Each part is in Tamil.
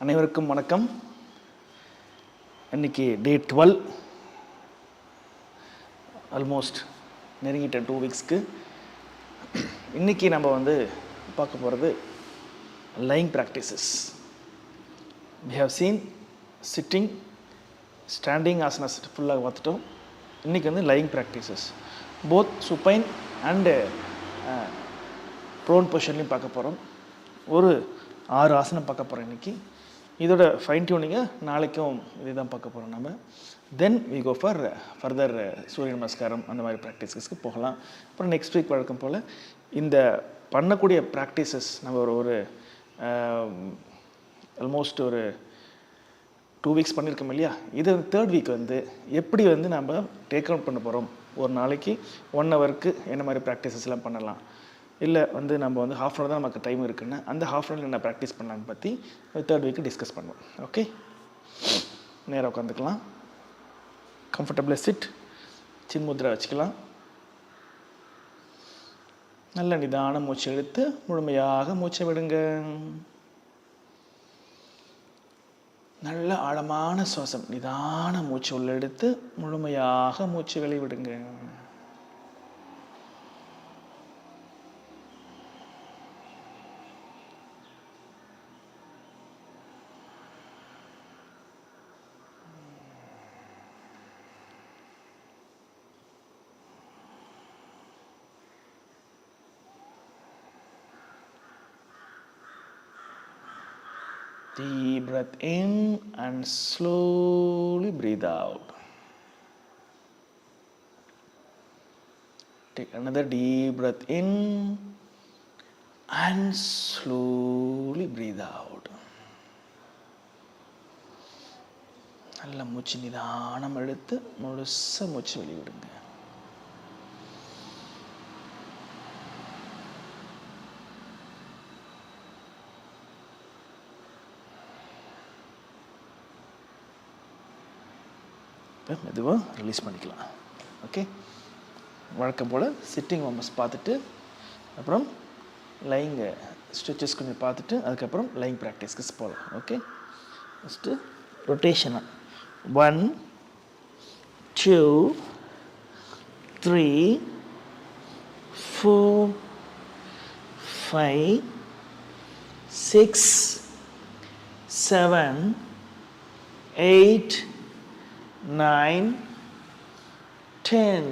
அனைவருக்கும் வணக்கம். இன்றைக்கி டே 12, ஆல்மோஸ்ட் நெருங்கிட்ட 2 வீக்ஸ்க்கு. இன்றைக்கி நம்ம பார்க்க போகிறது lying practices. we have seen sitting, standing asanas ஃபுல்லாக பார்த்துட்டோம். இன்றைக்கி lying practices both supine and prone பொசிஷன்லையும் பார்க்க போகிறோம். ஒரு 6 ஆசனம் பார்க்க போகிறோம் இன்றைக்கி. இதோட ஃபைன் டியூனிங்கை நாளைக்கும் இதே தான் பார்க்க போகிறோம் நம்ம. Then we go for further surya namaskaram அந்த மாதிரி ப்ராக்டிஸஸ்க்கு போகலாம். அப்புறம் நெக்ஸ்ட் வீக் வழக்கம் போல் இந்த பண்ணக்கூடிய ப்ராக்டிசஸ் நம்ம ஒரு ஆல்மோஸ்ட் ஒரு 2 வீக்ஸ் பண்ணியிருக்கோம் இல்லையா. இது 3rd வீக் எப்படி நம்ம டேக் அவுட் பண்ண போகிறோம். ஒரு நாளைக்கு 1 ஹவருக்கு என்ன மாதிரி ப்ராக்டிசஸ்லாம் பண்ணலாம், இல்லை நம்ம ½ அன் ஹவர் தான் நமக்கு டைம் இருக்குன்னு அந்த ½ அன் ஹவரில் என்ன ப்ராக்டிஸ் பண்ணலான்னு பற்றி 3rd வீக்கு டிஸ்கஸ் பண்ணுவோம். ஓகே, நேராக உட்காந்துக்கலாம். கம்ஃபர்டபுளாக சிட், சின்முத்ரா வச்சுக்கலாம். நல்ல நிதான மூச்சு எடுத்து முழுமையாக மூச்சை விடுங்க. நல்ல ஆழமான சுவாசம், நிதான மூச்சு உள்ள எடுத்து முழுமையாக மூச்சு வெளியே விடுங்க. Deep breath in and slowly breathe out. Take another deep breath in and slowly breathe out. நல்ல மூச்சு நிதானம் எடுத்து முழுசா மூச்சு வெளிவிடுங்க. மெதுவாக ரிலீஸ் பண்ணிக்கலாம். ஓகே, வழக்கம் போல் சிட்டிங் வார்மஸ் பார்த்துட்டு அப்புறம் லைங் ஸ்ட்ரெச்சஸ் கொஞ்சம் பார்த்துட்டு அதுக்கப்புறம் லைங் ப்ராக்டிஸ்க்கு போகலாம். ஓகே, ஃபஸ்ட்டு ரொட்டேஷனாக 1 2 3 4 5 6 7 8 9 10.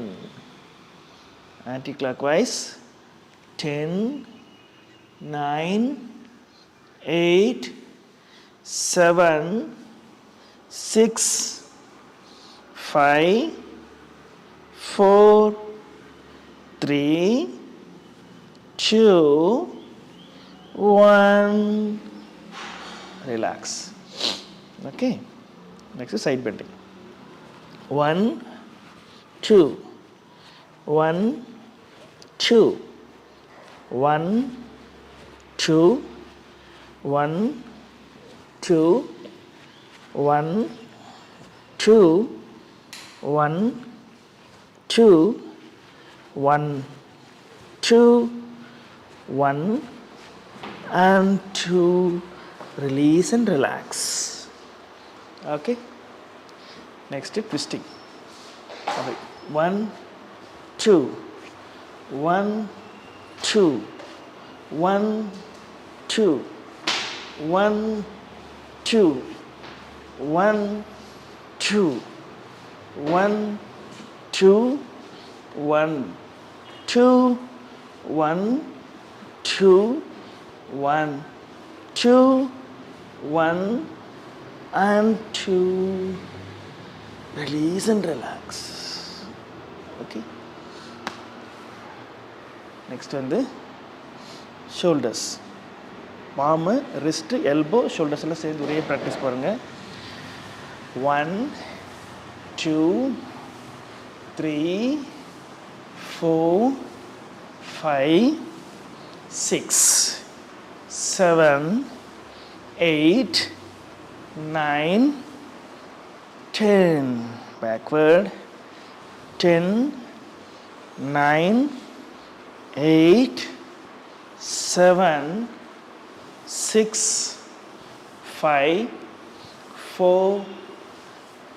Anti-clockwise 10 9 8 7 6 5 4 3 2 1. Relax. Okay, next is side bending. 1 2 1 2 1 2 1 2 1 2 1 2 1 2 1 and 2. Release and relax. Okay, next twisting. 1 2 1 2 1 2 1 2 1 2 1 2 1 2 1 2 1 2 1 and 2. Release and relax. Okay, next shoulders. palm, wrist, elbow, shoulders எல்லாம் சேர்ந்து ஒரே ப்ராக்டிஸ் பாருங்க. 1 2 3 4 5 6 7 8 9 10. Backward. 10 9 8 7 6 5, 4,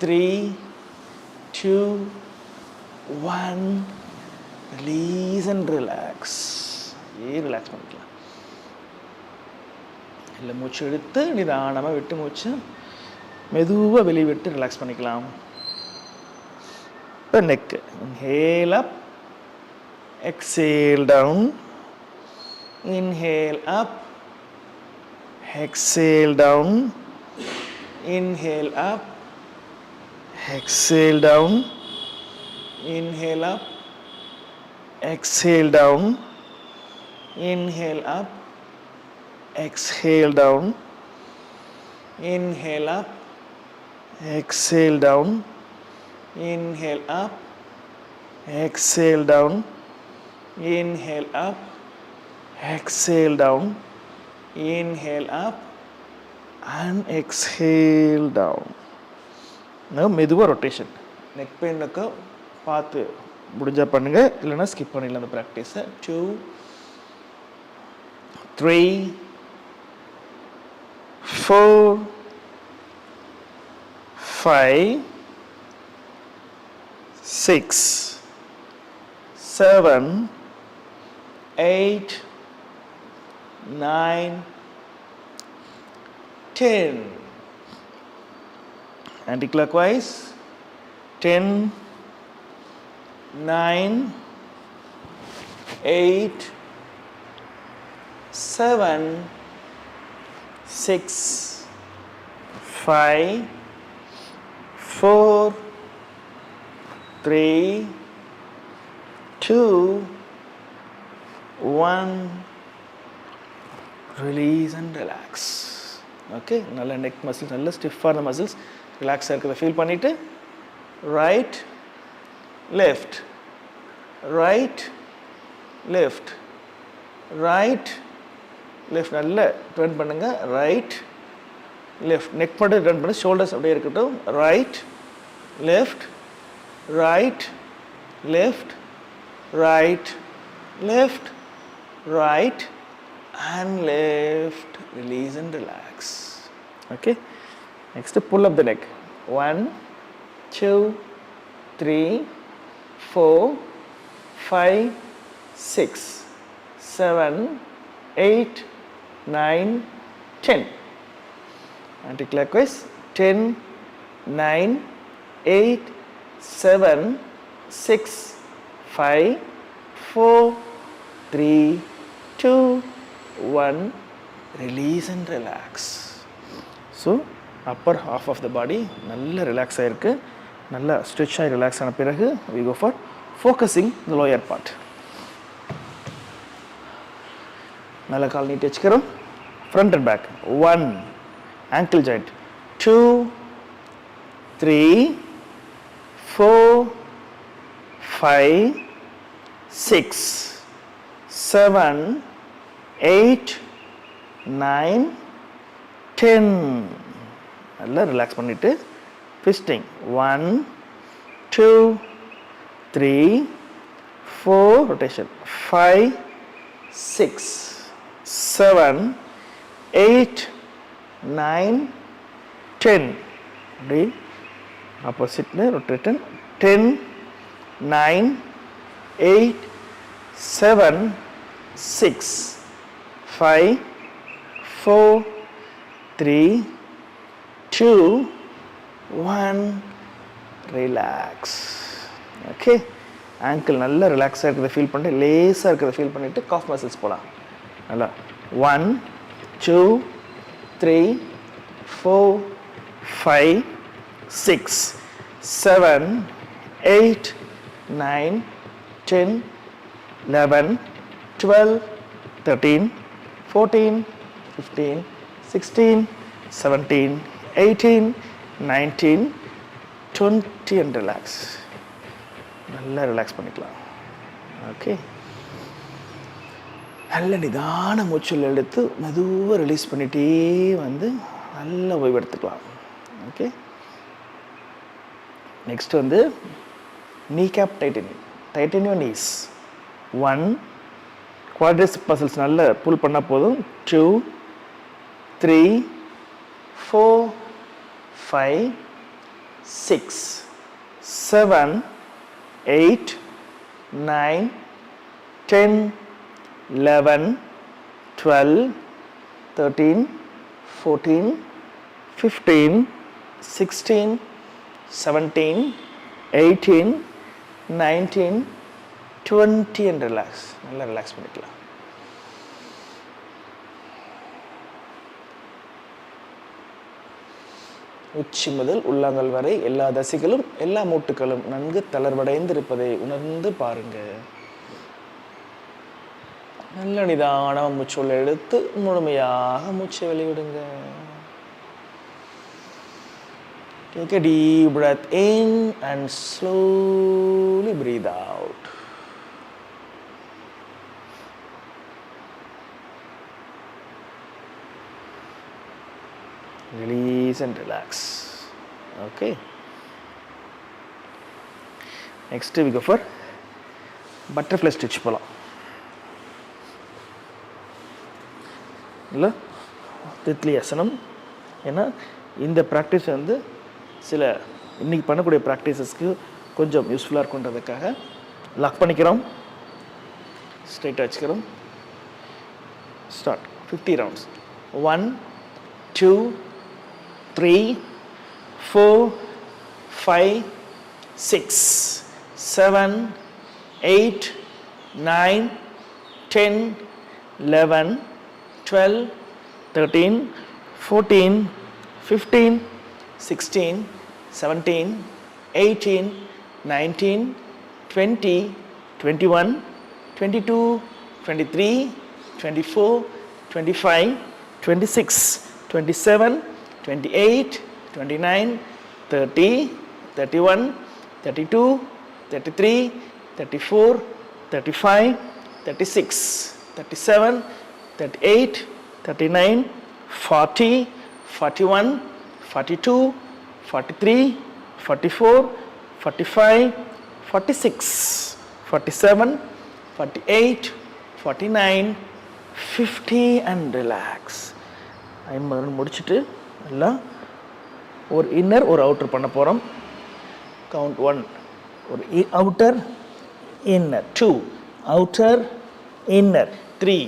3, 2, 1. Release and relax. Relax பண்ணிக்கலாம். இல்லை மூச்சு எடுத்து நிதானமாக விட்டு மூச்சு மெதுவாக வெளியே விட்டு ரிலாக்ஸ் பண்ணிக்கலாம். இப்போ neck. Inhale up, exhale down. Inhale up, exhale down. Inhale up, exhale down. Inhale up, exhale down. Inhale up, exhale down. Inhale up, exhale down. Inhale up, exhale down. Inhale up, exhale down. Inhale up and exhale down. Now மெதுவா ரொட்டேஷன். நெக் பெயினுக்கு பார்த்து முடிஞ்சா பண்ணுங்க, இல்லைன்னா ஸ்கிப் பண்ணிடலாம் அந்த ப்ராக்டிஸை. 2, 3, 4, 5, 6, 7, 8, 9, 10. Anti-clockwise. 10, 9, 8, 7, 6, 5, 4, 3, 2, 1. Release and relax. Okay, நல்ல நெக் மசில்ஸ், நல்ல ஸ்டிஃபான மசில்ஸ் ரிலாக்ஸாக இருக்கிறத ஃபீல் பண்ணிவிட்டு right left, right left, right left. நல்லா டர்ன் பண்ணுங்கள். Right left. நெக் மட்டும் டர்ன் பண்ணி ஷோல்டர்ஸ் அப்படியே இருக்கட்டும். Right left, right left, right left, right and left. Release and relax. Okay, next pull up the neck. 1, 2, 3, 4, 5, 6, 7, 8, 9, 10. Anti-clockwise. 10, 9, 8, 7, 6, 5, 4, 3, 2, 1. Release and relax. So upper half of the body நல்ல ரிலாக்ஸ் ஆகிருக்கு. நல்லா ஸ்ட்ரெச் ஆகி ரிலாக்ஸ் ஆன பிறகு we go for focusing the lower part. மேலே கால் நீட்டி வச்சுக்கிறோம். front and back. 1, ankle joint. 2, 3, 4, 5, 6, 7, 8, 9, 10. நல்லா ரிலாக்ஸ் பண்ணிவிட்டு ட்விஸ்டிங். 1, 2, 3, 4, ரொட்டேஷன். 5, 6, 7, 8, 9, 10. அப்படி ஆப்போசிட்டில் ரொட்டேட்டன். 10, 9, 8, 7, 6, 5, 4, 3, 2, 1. ரிலாக்ஸ். ஓகே, ஆங்கிள் நல்லா ரிலாக்ஸாக இருக்கிறத ஃபீல் பண்ணிட்டு, லேஸாக இருக்கிறத ஃபீல் பண்ணிவிட்டு காஃப் மசில்ஸ் போகலாம். நல்லா 1, 2, 3, 4, 5, 6, 7, 8, 9, 10, 11, 12, 13, 14, 15, 16, 17, 18, 19, 20 and relax. நல்லா ரிலாக்ஸ் பண்ணிக்கலாம். ஓகே, நல்ல நிதான மூச்சில் எடுத்து மெதுவாக ரிலீஸ் பண்ணிகிட்டே வந்து நல்லா ஓய்வு எடுத்துக்கலாம். ஓகே, நெக்ஸ்ட் வந்து knee cap tightening. Tighten your knees. 1, quadriceps muscles நல்லா புல் பண்ணால் போதும். 2, 3, 4 5 6 7 8 9 10 11 12 13 14 15 16 17 18 19 20 and relax. நல்லா ரிலாக்ஸ் பண்ணிக்கலாம். உச்சி முதல் உள்ளாங்கல் வரை எல்லா தசைகளும் எல்லா மூட்டுகளும் நன்கு தளர்வடைந்திருப்பதை உணர்ந்து பாருங்க. நல்ல நிதான மூச்சோடு எடுத்து முழுமையாக மூச்சை வெளிவிடுங்க. Take a deep breath in and slowly breathe out. Release and relax. Okay. Next we go for butterfly stitch போலாம். இல்ல தித்லி ஆசனம். ஏன்னா இந்த ப்ராக்டிஸ் வந்து சில இன்னைக்கு பண்ணக்கூடிய ப்ராக்டிசஸ்க்கு கொஞ்சம் யூஸ்ஃபுல்லாக இருக்குன்றதுக்காக லாக் பண்ணிக்கிறோம். ஸ்ட்ரைட்டாக வச்சுக்கிறோம். Start 50 rounds. 1 2 3 4 5 6 7 8 9 10 11 12 13 14 15 16 17 18 19 20 21 22 23 24 25 26 27 28 29 30 31 32 33 34 35 36 37 38 39 40 41 42 43 44 45 46 47 48 49 50 and relax. 50 முடிச்சிட்டு எல்லாம் ஒரு இன்னர் ஒரு அவுட்டர் பண்ண போகிறோம். கவுண்ட் 1 ஒரு outer inner, 2 outer inner, 3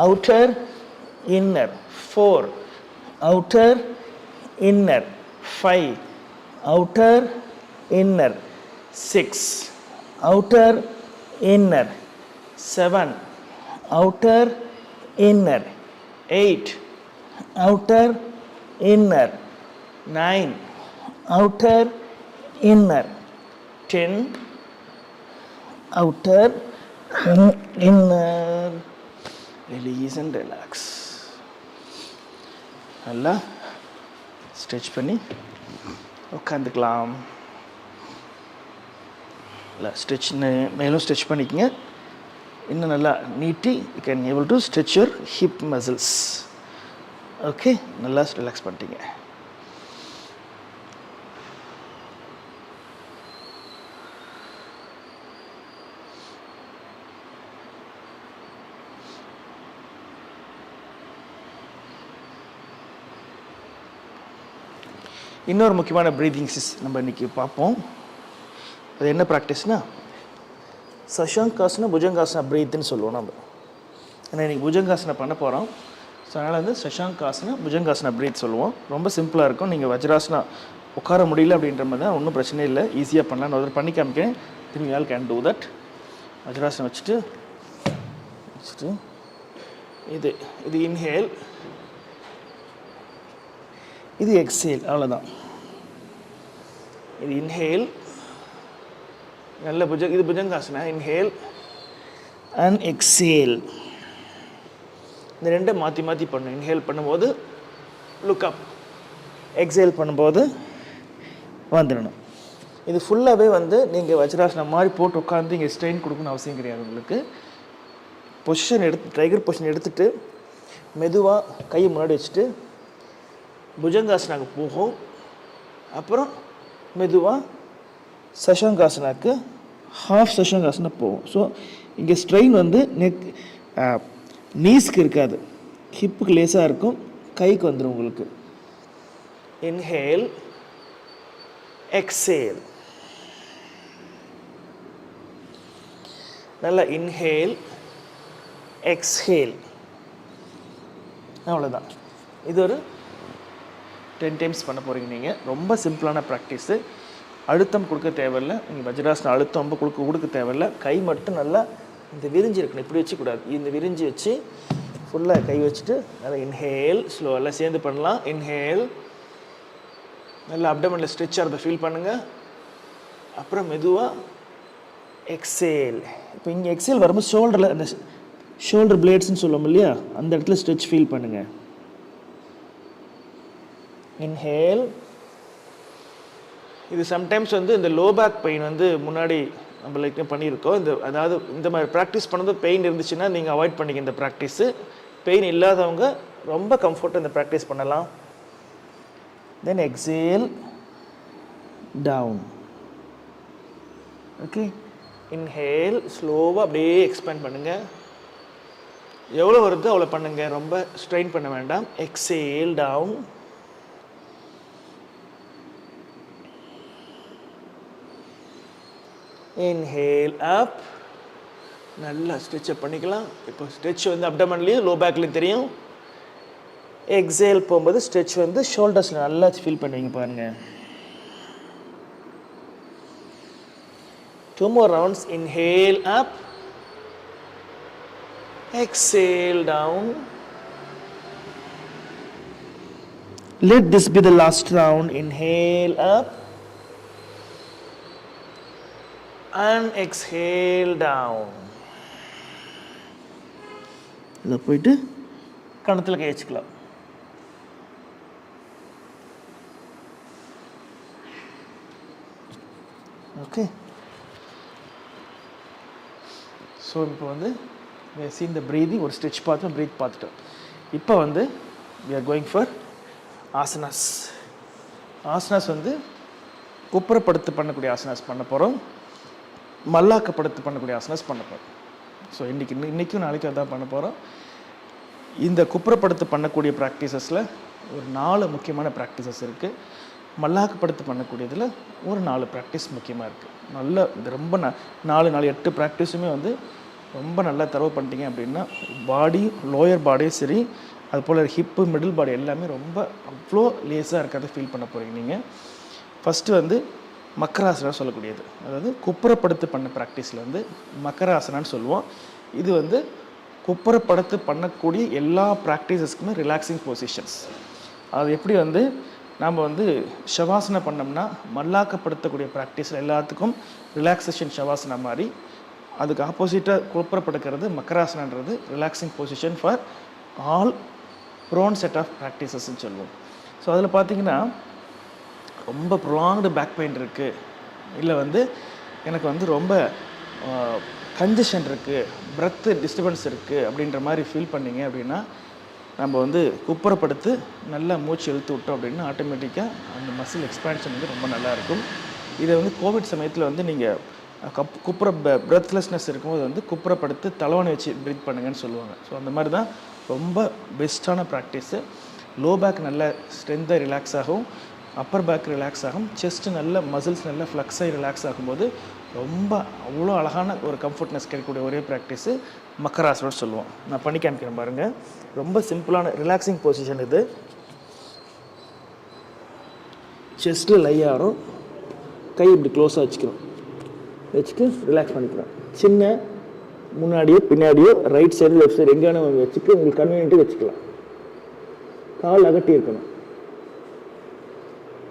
outer inner, 4 outer inner, 5 outer inner, 6 outer inner, 7 outer inner, 8 outer inner, 9 outer inner, 10 outer inner. Release and relax. நல்லா ஸ்ட்ரெச் பண்ணி உட்காந்துக்கலாம். இல்லை ஸ்ட்ரெச் மேலும் ஸ்ட்ரெச் பண்ணிக்கங்க. இன்னும் நல்லா நீட்டி you can able to stretch your hip muscles. Okay, நல்லா ரிலாக்ஸ் பண்ணிட்டீங்க. இன்னொரு முக்கியமான ப்ரீதிங் நம்ம இன்றைக்கி பார்ப்போம். அது என்ன ப்ராக்டிஸ்னால் சஷாங்காசனா புஜங்காசனா ப்ரீத்துன்னு சொல்லுவோம் நம்ம. ஏன்னா இன்றைக்கி புஜங்காசனா பண்ண போகிறோம். ஸோ அதனால் வந்து சஷாங்காசனா புஜங்காசனா ப்ரீத் சொல்லுவோம். ரொம்ப சிம்பிளாக இருக்கும். நீங்கள் வஜ்ராசனா உட்கார முடியல அப்படின்ற மாதிரி தான் ஒன்றும் பிரச்சனை இல்லை, ஈஸியாக பண்ணலாம். நான் ஒரு பண்ணி காமிக்கிறேன். திரும்பி ஆல் கேன் டூ தட். வஜ்ராசனம் வச்சுட்டு இது இன்ஹேல், இது எக்ஸேல், அவ்வளோதான். இது இன்ஹேல், நல்ல இது புஜங்காசனா. இன்ஹேல் அண்ட் எக்ஸேல், இந்த ரெண்டை மாற்றி மாற்றி பண்ணணும். இன்ஹேல் பண்ணும்போது லுக் அப், எக்ஸேல் பண்ணும்போது வந்துடணும். இது ஃபுல்லாகவே வந்து நீங்கள் வஜ்ராசனம் மாதிரி போட்டு உட்காந்து இங்கே ஸ்ட்ரெயின் கொடுக்கணும்னு அவசியம் கிடையாது. உங்களுக்கு பொசிஷன் டைகர் பொசிஷன் எடுத்துகிட்டு மெதுவாக கையை முன்னாடி வச்சுட்டு புஜங்காசனாக்கு போகும். அப்புறம் மெதுவாக சஷாங்காசனாக்கு ஹாஃப் சஷாங்காசனா போகும். ஸோ இங்கே ஸ்ட்ரெயின் வந்து நீஸ்க்கு இருக்காது, ஹிப்புக்கு லேசாக இருக்கும், கைக்கு வந்துடும் உங்களுக்கு. inhale, exhale. நல்லா inhale, exhale. அவ்வளோதான். இது ஒரு 10 டைம்ஸ் பண்ண போகிறீங்க நீங்கள். ரொம்ப சிம்பிளான ப்ராக்டிஸு. அழுத்தம் கொடுக்க தேவையில்லை. நீங்கள் வஜ்ராசனம் அழுத்தம் ரொம்ப கொடுக்க தேவையில்லை. கை மட்டும் நல்லா இந்த விரிஞ்சு இருக்கணும். இப்படி வச்சுக்கூடாது. இந்த விரிஞ்சு வச்சு ஃபுல்லாக கை வச்சுட்டு நல்லா இன்ஹேல், ஸ்லோவெல்லாம் சேர்ந்து பண்ணலாம். இன்ஹேல், நல்லா அப்டமனில் ஸ்ட்ரெச் ஆகிறத ஃபீல் பண்ணுங்கள். அப்புறம் மெதுவாக எக்ஸேல். இப்போ இங்கே எக்ஸேல் வரும்போது ஷோல்டரில் அந்த ஷோல்டர் பிளேட்ஸ்ன்னு சொல்லுவோம் இல்லையா, அந்த இடத்துல ஸ்ட்ரெச் ஃபீல் பண்ணுங்கள். இன்ஹேல். இது சம்டைம்ஸ் வந்து இந்த லோ பேக் பெயின் வந்து முன்னாடி நம்மளுக்கு பண்ணியிருக்கோம். அதாவது இந்த மாதிரி ப்ராக்டிஸ் பண்ணது பெயின் இருந்துச்சுன்னா நீங்கள் அவாய்ட் பண்ணிக்க இந்த ப்ராக்டிஸு. பெயின் இல்லாதவங்க ரொம்ப கம்ஃபர்ட்டாக இந்த ப்ராக்டிஸ் பண்ணலாம். தென் எக்ஸேல், டவுன். ஓகே, இன்ஹேல், ஸ்லோவாக அப்படியே எக்ஸ்பேண்ட் பண்ணுங்கள். எவ்வளோ வருதோ அவ்வளோ பண்ணுங்கள், ரொம்ப ஸ்ட்ரெயின் பண்ண வேண்டாம். Exhale, down. Inhale, up. நல்லா ஸ்ட்ரெச்சப் பண்ணிக்கலாம். இப்போ ஸ்ட்ரெச் வந்து அப்டமன்லேயும் லோ பேக்லேயும் தெரியும். எக்ஸேல் போகும்போது ஸ்ட்ரெச் வந்து ஷோல்டர்ஸில் நல்லா ஃபீல் பண்ணுவீங்க பாருங்கள். 2 more rounds. Inhale, up. Exhale, down. Let this be the last round. Inhale, up. And exhale, down. இதை போயிட்டு கணத்தில் கை வச்சுக்கலாம். ஓகே, ஸோ இப்போ வந்து சீன் த ப்ரீதிங், ஒரு ஸ்ட்ரெச் பார்த்து ப்ரீத் பார்த்துட்டோம். இப்போ வந்து we are going for asanas. Asanas வந்து குப்புறப்படுத்து பண்ணக்கூடிய ஆசனாஸ் பண்ண போகிறோம். மல்லாக்கப்படுத்து பண்ணக்கூடிய ஆசனாஸ் பண்ண போகிறோம். ஸோ இன்றைக்கும் நாளைக்கும் அதான் பண்ண போகிறோம். இந்த குப்புறப்படுத்து பண்ணக்கூடிய ப்ராக்டிசஸில் ஒரு 4 முக்கியமான ப்ராக்டிசஸ் இருக்குது. மல்லாக்கப்படுத்து பண்ணக்கூடியதில் ஒரு 4 ப்ராக்டிஸ் முக்கியமாக இருக்குது. நல்ல இது ரொம்ப 8 ப்ராக்டிஸுமே வந்து ரொம்ப நல்லா தரவு பண்ணிட்டீங்க அப்படின்னா பாடி, லோயர் பாடியும் சரி, அதுபோல் ஹிப்பு, மிடில் பாடி எல்லாமே ரொம்ப அவ்வளோ லேஸாக இருக்கிறத ஃபீல் பண்ண போகிறீங்க நீங்கள். ஃபஸ்ட்டு வந்து மக்கராசனான்னு சொல்லக்கூடியது, அதாவது குப்புறப்படுத்து பண்ண ப்ராக்டிஸில் வந்து மக்கராசனான்னு சொல்லுவோம். இது வந்து குப்புறப்படுத்து பண்ணக்கூடிய எல்லா ப்ராக்டிசஸ்க்குமே ரிலாக்ஸிங் பொசிஷன்ஸ். அது எப்படி வந்து நாம் வந்து ஷவாசனா பண்ணோம்னா மல்லாக்கப்படுத்தக்கூடிய ப்ராக்டிஸில் எல்லாத்துக்கும் ரிலாக்ஸேஷன் ஷவாசனா மாதிரி, அதுக்கு ஆப்போசிட்டாக குப்புறப்படுக்கிறது மக்கராசனான்றது relaxing position for all prone set of ப்ராக்டிசஸ்ன்னு சொல்லுவோம். ஸோ அதில் பார்த்திங்கன்னா ரொம்ப ப்ரொலாங்டு பேக் பெயின் இருக்குது, இல்லை வந்து எனக்கு வந்து ரொம்ப கன்ஜஷன் இருக்குது, பிரெத்து டிஸ்டர்பன்ஸ் இருக்குது அப்படின்ற மாதிரி ஃபீல் பண்ணிங்க அப்படின்னா நம்ம வந்து குப்புறப்படுத்து நல்லா மூச்சு இழுத்து விட்டோம் அப்படின்னா ஆட்டோமேட்டிக்காக அந்த மசில் எக்ஸ்பேன்ஷன் வந்து ரொம்ப நல்லாயிருக்கும். இதை வந்து கோவிட் சமயத்தில் வந்து நீங்கள் பிரெத்லெஸ்னஸ் இருக்கும்போது வந்து குப்புறப்படுத்து தலைவணி வச்சு ப்ரீத் பண்ணுங்கன்னு சொல்லுவாங்க. ஸோ அந்த மாதிரி தான் ரொம்ப பெஸ்ட்டான ப்ராக்டிஸு. லோ பேக் நல்ல ஸ்ட்ரென்த்தாக ரிலாக்ஸ் ஆகும், அப்பர் பேக் ரிலாக்ஸ் ஆகும், செஸ்ட்டு நல்ல மசில்ஸ் நல்ல ஃப்ளக்ஸாகி ரிலாக்ஸ் ஆகும்போது ரொம்ப அவ்வளோ அழகான ஒரு கம்ஃபர்ட்னஸ் கிடைக்கக்கூடிய ஒரே ப்ராக்டிஸு மக்கராசனம் சொல்லுவோம். நான் பண்ணி காமிக்கிறேன் பாருங்கள். ரொம்ப சிம்பிளான ரிலாக்ஸிங் பொசிஷன் இது. செஸ்ட்டில் லை ஆகிறோம், கை இப்படி க்ளோஸாக வச்சுட்டு ரிலாக்ஸ் பண்ணிக்கிறோம். சின்ன முன்னாடியோ பின்னாடியோ ரைட் சைடு லெஃப்ட் சைடு எங்கேயான வச்சுட்டு உங்களுக்கு கன்வீனியன்ட்டு வச்சுக்கலாம். கால் அகட்டி இருக்கணும்,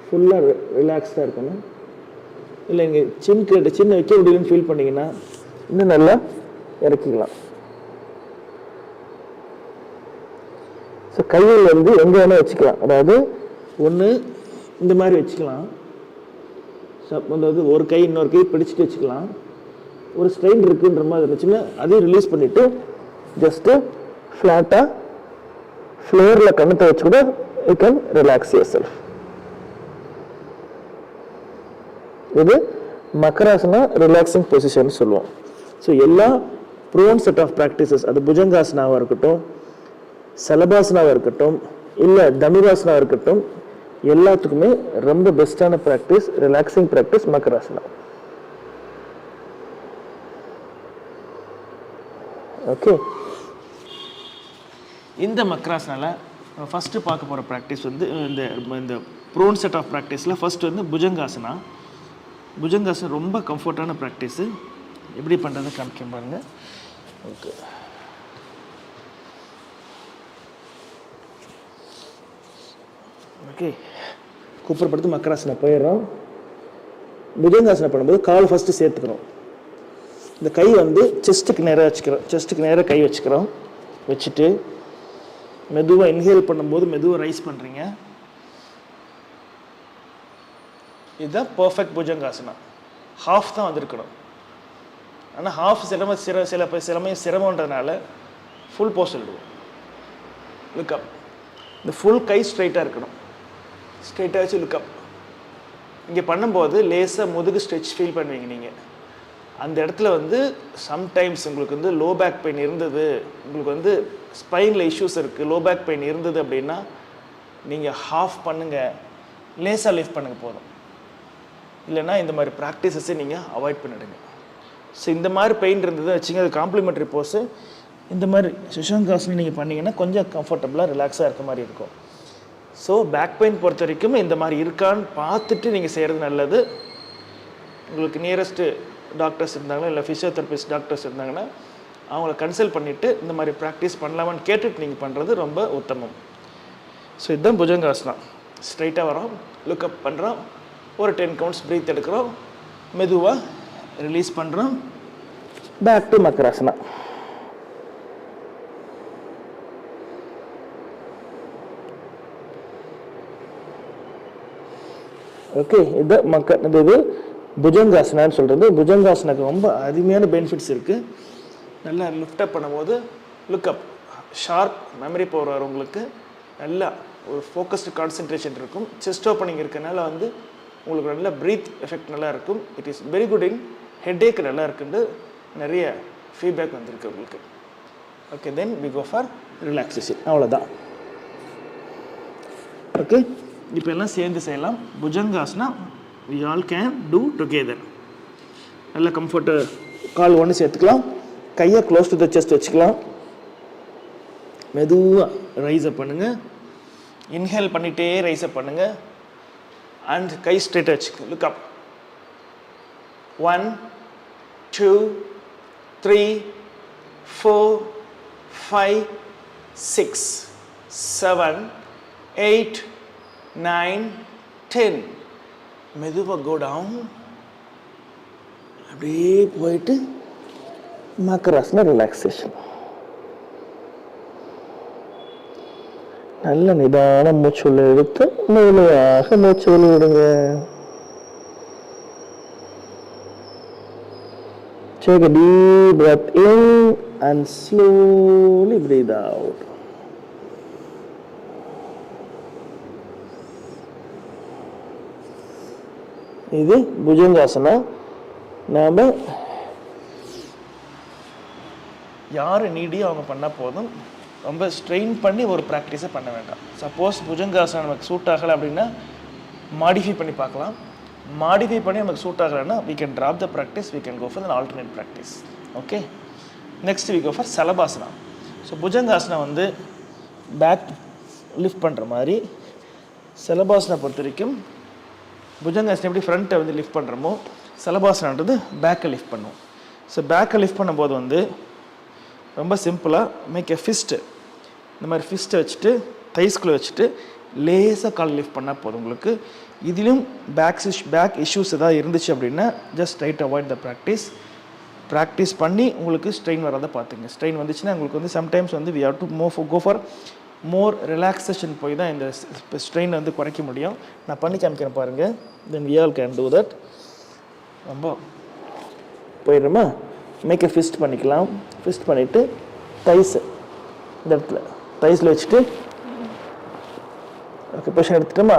ஃபுல்லாக ரிலாக்ஸ்டாக இருக்கணும். இல்லை இங்கே சின்ன வைக்க முடியும்னு ஃபீல் பண்ணிங்கன்னா இன்னும் நல்லா இறக்கிக்கலாம். ஸோ கையில் வந்து எங்கே வேணால் வச்சுக்கலாம். அதாவது ஒன்று இந்த மாதிரி வச்சுக்கலாம், அதாவது ஒரு கை இன்னொரு கை பிடிச்சிட்டு வச்சுக்கலாம். ஒரு ஸ்ட்ரெயின் இருக்குன்ற மாதிரி இருந்துச்சுன்னா அதையும் ரிலீஸ் பண்ணிவிட்டு ஜஸ்ட்டு ஃப்ளாட்டாக ஃப்ளோரில் கண்ணத்தை வச்சு கூட you can relax your self. இது மக்கராசனா ரிலாக்ஸிங் பொசிஷன் சொல்லுவோம். ஸோ எல்லா ப்ரோன் செட் ஆஃப் ப்ராக்டிசஸ், அது புஜங்காசனாவாக இருக்கட்டும், சலபாசனாவாக இருக்கட்டும், இல்லை தனுராசனாவாக இருக்கட்டும், எல்லாத்துக்குமே ரொம்ப பெஸ்ட்டான ப்ராக்டிஸ், ரிலாக்ஸிங் ப்ராக்டிஸ் மக்கராசனா. ஓகே, இந்த மக்கராசனால ஃபஸ்ட்டு பார்க்க போகிற ப்ராக்டிஸ் வந்து இந்த ப்ரோன் செட் ஆஃப் ப்ராக்டிஸில் ஃபஸ்ட்டு வந்து புஜங்காசனா. புஜங்காசனா ரொம்ப கம்ஃபர்டான ப்ராக்டிஸு. எப்படி பண்ணுறது காமிக்க பாருங்க. ஓகே, ஓகே, குப்புறப்படுத்து மக்கராசனா போயிடுறோம். புஜங்காசனா பண்ணும்போது கால் ஃபஸ்ட்டு சேர்த்துக்கிறோம். இந்த கை வந்து செஸ்ட்டுக்கு நேராக வச்சுக்கிறோம். செஸ்ட்டுக்கு நேராக கை வச்சுக்கிறோம். வச்சுட்டு மெதுவாக இன்ஹேல் பண்ணும்போது மெதுவாக ரைஸ் பண்ணுறீங்க. இதுதான் பர்ஃபெக்ட் புஜங்காசனா. ஹாஃப் தான் வந்திருக்கணும். ஆனால் ஹாஃப் சிரமன்றதுனால ஃபுல் போஸ் எழுதுவோம். லுக்கப். இந்த ஃபுல் கை ஸ்ட்ரைட்டாக இருக்கணும். ஸ்ட்ரைட்டாக வச்சு லுக்கப். இங்கே பண்ணும்போது லேசாக முதுகு ஸ்ட்ரெச் ஃபீல் பண்ணுவீங்க நீங்கள். அந்த இடத்துல வந்து சம்டைம்ஸ் உங்களுக்கு வந்து லோ பேக் பெயின் இருந்தது, உங்களுக்கு வந்து ஸ்பைனில் இஷ்யூஸ் இருக்குது, லோ பேக் பெயின் இருந்தது அப்படின்னா நீங்கள் ஹாஃப் பண்ணுங்கள், லேசாக லிஃப்ட் பண்ணுங்கள் போதும். இல்லைன்னா இந்த மாதிரி ப்ராக்டிஸஸை நீங்கள் அவாய்ட் பண்ணிடுங்க. ஸோ இந்த மாதிரி பெயின் இருந்தது வச்சுங்க, அது காம்ப்ளிமெண்ட்ரி போஸு. இந்த மாதிரி சுஷாங்காசனம் நீங்கள் பண்ணிங்கன்னா கொஞ்சம் கம்ஃபர்டபுளாக ரிலாக்ஸாக இருக்க மாதிரி இருக்கும். ஸோ பேக் பெயின் பொறுத்த வரைக்கும் இந்த மாதிரி இருக்கான்னு பார்த்துட்டு நீங்கள் செய்கிறது நல்லது. உங்களுக்கு நியரஸ்ட்டு டாக்டர்ஸ் இருந்தாங்கன்னா, இல்லை ஃபிசியோதெரபிஸ்ட் டாக்டர்ஸ் இருந்தாங்கன்னா அவங்கள கன்சல்ட் பண்ணிவிட்டு இந்த மாதிரி ப்ராக்டிஸ் பண்ணலாமான்னு கேட்டுட்டு நீங்கள் பண்ணுறது ரொம்ப உத்தமம். ஸோ இதுதான் புஜங்காசனா. ஸ்ட்ரைட்டாக வரோம், லுக்கப் பண்ணுறோம், ஒரு 10 கவுண்ட்ஸ் ப்ரீத் எடுக்கிறோம், மெதுவாக ரிலீஸ் பண்ணுறோம், பேக் டு மக்கராசனா. ஓகே, இது புஜங்காசனான்னு சொல்கிறது. புஜங்காசனாக்கு ரொம்ப அருமையான பெனிஃபிட்ஸ் இருக்குது. நல்லா லிஃப்டப் பண்ணும்போது லுக்கப், ஷார்ப் மெமரி பவர் வரும் உங்களுக்கு. நல்லா ஒரு ஃபோக்கஸ்டு கான்சன்ட்ரேஷன் இருக்கும். செஸ்ட் ஓப்பனிங் இருக்கனால வந்து உங்களுக்கு நல்ல ப்ரீத் எஃபெக்ட் நல்லா இருக்கும். It is very good in headache நல்லா இருக்குன்னு நிறைய ஃபீட்பேக் வந்திருக்கு உங்களுக்கு. Okay, then we go for relaxation. அவ்வளோதான். ஓகே, இப்போ எல்லாம் சேர்ந்து செய்யலாம். Bhujangasana we all can do together. நல்ல கம்ஃபர்ட்டு. கால் ஒன்று சேர்த்துக்கலாம், கையை க்ளோஸ் டு த செஸ்ட் வச்சுக்கலாம். மெதுவாக ரைஸப் பண்ணுங்கள். இன்ஹேல் பண்ணிகிட்டே ரைஸப் பண்ணுங்கள். அண்ட் கை ஸ்ட்ரெயிட்டாக வச்சுக்கோங்க. Look up. 1 2 3 4 5 6 7 8 9 10. மெதுவாக கோ டவுன். அப்படியே போயிட்டு மக்கராசனா ரிலாக்ஸேஷன். நல்ல நிதான மூச்சு உள்ள எடுத்து முழுமையாக மூச்சு வெளி விடுங்க. Take a deep breath in and slowly breathe out. இது புஜங்காசனா. நாம் யார் நீடியோ அவங்க பண்ணால் போதும். ரொம்ப ஸ்ட்ரெயின் பண்ணி ஒரு ப்ராக்டிஸை பண்ண வேண்டாம். சப்போஸ் புஜங்காசனா நமக்கு சூட் ஆகலை அப்படின்னா மாடிஃபை பண்ணி பார்க்கலாம். மாடிஃபை பண்ணி நமக்கு சூட் ஆகலைன்னா we can drop the practice, we can go for an alternate practice. Okay, next we go for Shalabhasana. So Bhujangasana வந்து பேக் லிஃப்ட் பண்ணுற மாதிரி. சலபாசனா பொறுத்த வரைக்கும் புஜங்காசனா எப்படி ஃப்ரண்ட்டை வந்து லிஃப்ட் பண்ணுறோமோ சலபாசனான்றது பேக்கை லிஃப்ட் பண்ணுவோம். ஸோ பேக்கை லிஃப்ட் பண்ணும்போது வந்து ரொம்ப சிம்பிளாக மேக் எ ஃபிஸ்ட்டு. இந்த மாதிரி ஃபிஸ்ட்டை வச்சுட்டு தைஸ்குள்ளே வச்சுட்டு லேசாக கால் லிஃப்ட் பண்ணால் போதும் உங்களுக்கு. இதிலும் பேக் இஷ்யூஸ் எதாவது இருந்துச்சு அப்படின்னா just try to avoid the practice பண்ணி உங்களுக்கு ஸ்ட்ரெயின் வராத பார்த்துங்க. ஸ்ட்ரெயின் வந்துச்சுன்னா உங்களுக்கு வந்து சம்டைம்ஸ் வந்து we have to go for more relaxation போய் தான் இந்த ஸ்ட்ரெயின் வந்து குறைக்க முடியும். நான் பண்ணி காமிக்கிறேன் பாருங்கள். Then we all can do that. ரொம்ப போயிடுறோமா? மேக் எ ஃபிஸ்ட் பண்ணிக்கலாம். ஃபிஸ்ட் பண்ணிவிட்டு தைஸ் இந்த இடத்துல தைஸில் வச்சுட்டு ஓகே பொசிஷன் எடுத்துட்டோமா?